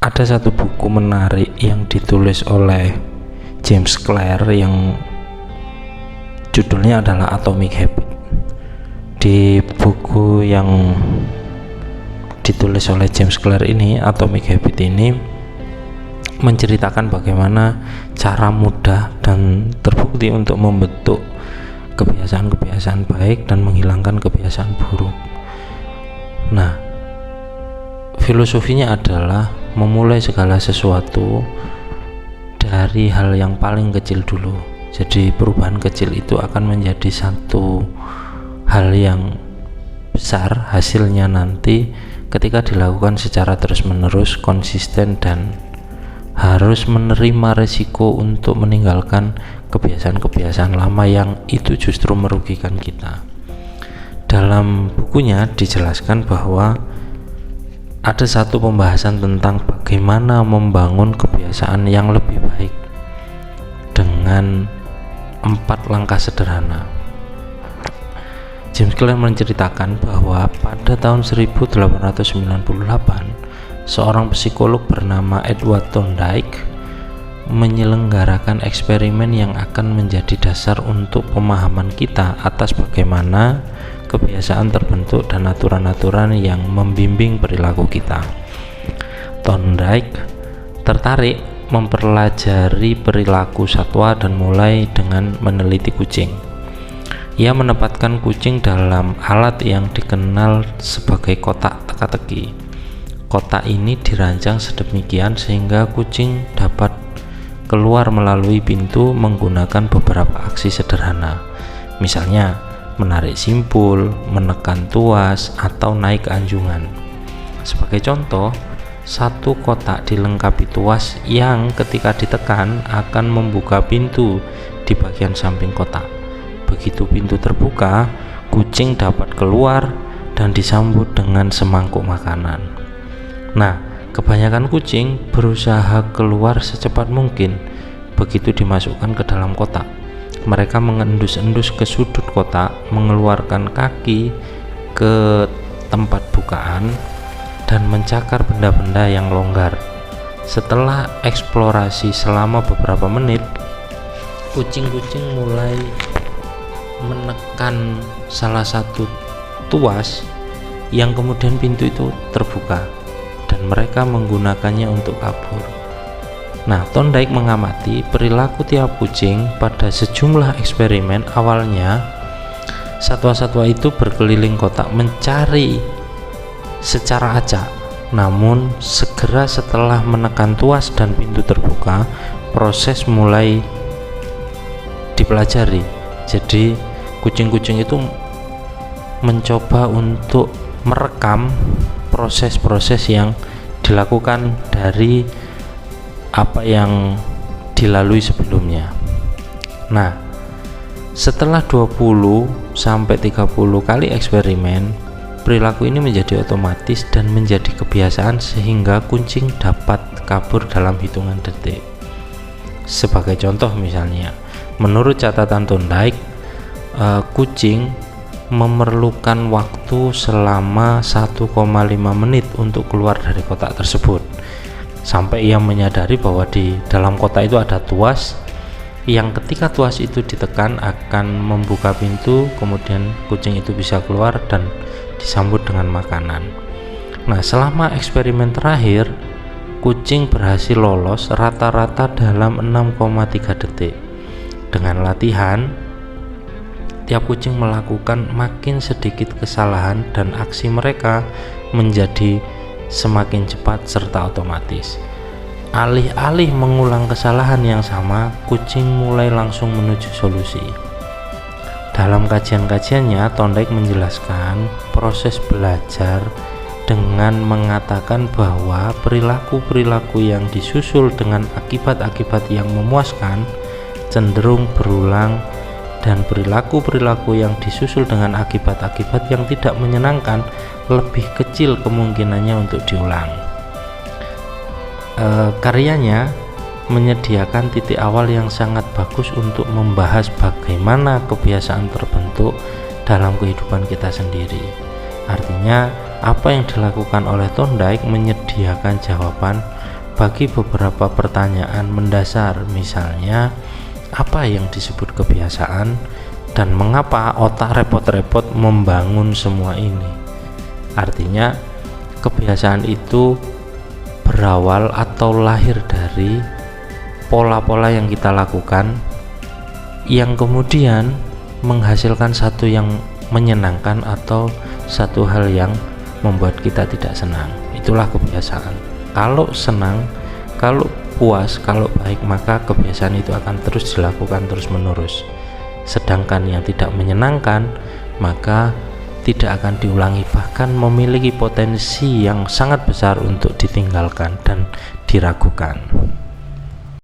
Ada satu buku menarik yang ditulis oleh James Clear yang judulnya adalah Atomic Habit. Di buku yang ditulis oleh James Clear ini, Atomic Habit ini menceritakan bagaimana cara mudah dan terbukti untuk membentuk kebiasaan-kebiasaan baik dan menghilangkan kebiasaan buruk. Nah, filosofinya adalah memulai segala sesuatu dari hal yang paling kecil dulu. Jadi perubahan kecil itu akan menjadi satu hal yang besar hasilnya nanti ketika dilakukan secara terus-menerus, konsisten, dan harus menerima resiko untuk meninggalkan kebiasaan-kebiasaan lama yang itu justru merugikan kita. Dalam bukunya dijelaskan bahwa ada satu pembahasan tentang bagaimana membangun kebiasaan yang lebih baik dengan 4 langkah sederhana. James Clear menceritakan bahwa pada tahun 1898 seorang psikolog bernama Edward Thorndike menyelenggarakan eksperimen yang akan menjadi dasar untuk pemahaman kita atas bagaimana kebiasaan terbentuk dan aturan-aturan yang membimbing perilaku kita. Thorndike tertarik mempelajari perilaku satwa dan mulai dengan meneliti kucing. Ia menempatkan kucing dalam alat yang dikenal sebagai kotak teka-teki. Kotak ini dirancang sedemikian sehingga kucing dapat keluar melalui pintu menggunakan beberapa aksi sederhana. Misalnya, menarik simpul, menekan tuas, atau naik anjungan. Sebagai contoh, satu kotak dilengkapi tuas yang ketika ditekan akan membuka pintu di bagian samping kotak. Begitu pintu terbuka, kucing dapat keluar dan disambut dengan semangkuk makanan. Nah, kebanyakan kucing berusaha keluar secepat mungkin. Begitu dimasukkan ke dalam kotak, mereka mengendus-endus ke sudut kotak, mengeluarkan kaki ke tempat bukaan, dan mencakar benda-benda yang longgar. Setelah eksplorasi selama beberapa menit, kucing-kucing mulai menekan salah satu tuas yang kemudian pintu itu terbuka dan mereka menggunakannya untuk kabur. Nah, Thorndike mengamati perilaku tiap kucing pada sejumlah eksperimen. Awalnya satwa-satwa itu berkeliling kotak mencari secara acak, namun segera setelah menekan tuas dan pintu terbuka, proses mulai dipelajari. Jadi kucing-kucing itu mencoba untuk merekam proses-proses yang dilakukan dari apa yang dilalui sebelumnya. Nah, setelah 20 sampai 30 kali eksperimen, perilaku ini menjadi otomatis dan menjadi kebiasaan sehingga kucing dapat kabur dalam hitungan detik. Sebagai contoh misalnya, menurut catatan Thorndike, kucing memerlukan waktu selama 1,5 menit untuk keluar dari kotak tersebut, sampai ia menyadari bahwa di dalam kotak itu ada tuas yang ketika tuas itu ditekan akan membuka pintu, kemudian kucing itu bisa keluar dan disambut dengan makanan. Nah, selama eksperimen terakhir, kucing berhasil lolos rata-rata dalam 6,3 detik. Dengan latihan, tiap kucing melakukan makin sedikit kesalahan dan aksi mereka menjadi semakin cepat serta otomatis. Alih-alih mengulang kesalahan yang sama, kucing mulai langsung menuju solusi. Dalam kajian-kajiannya, Thorndike menjelaskan proses belajar dengan mengatakan bahwa perilaku-perilaku yang disusul dengan akibat-akibat yang memuaskan cenderung berulang, dan perilaku-perilaku yang disusul dengan akibat-akibat yang tidak menyenangkan lebih kecil kemungkinannya untuk diulang. Karyanya menyediakan titik awal yang sangat bagus untuk membahas bagaimana kebiasaan terbentuk dalam kehidupan kita sendiri. Artinya, apa yang dilakukan oleh Thorndike menyediakan jawaban bagi beberapa pertanyaan mendasar, misalnya apa yang disebut kebiasaan dan mengapa otak repot-repot membangun semua ini. Artinya kebiasaan itu berawal atau lahir dari pola-pola yang kita lakukan yang kemudian menghasilkan satu yang menyenangkan atau satu hal yang membuat kita tidak senang. Itulah kebiasaan. Kalau senang, kalau puas, kalau baik, maka kebiasaan itu akan terus dilakukan terus menerus. Sedangkan yang tidak menyenangkan maka tidak akan diulangi, bahkan memiliki potensi yang sangat besar untuk ditinggalkan dan diragukan.